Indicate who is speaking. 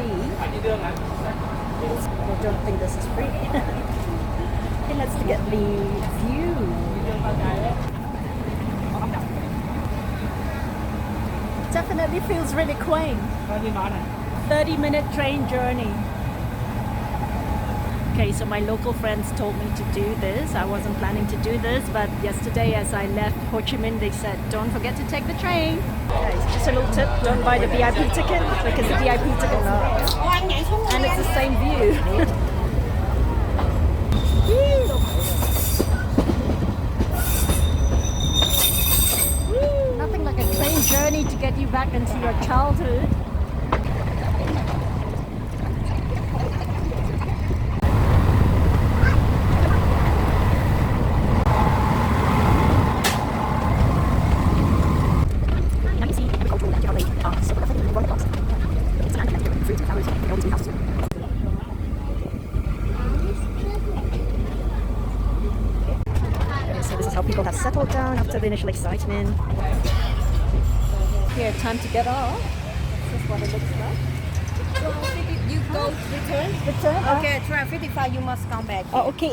Speaker 1: see. I don't think this is free. Okay, let's get the view. Definitely feels really quaint. 30-minute train journey. Okay, so my local friends told me to do this. I wasn't planning to do this, but yesterday as I left Ho Chi Minh, they said, don't forget to take the train. Okay, so just a little tip, don't buy the VIP ticket because the VIP ticket is and it's the same view. Nothing like a train journey to get you back into your childhood. So this is how people have settled down after the initial excitement. Here, time to get off. This is what it looks like.
Speaker 2: So you go return?
Speaker 1: Return?
Speaker 2: Okay, try 55, you must come back.
Speaker 1: Oh, okay.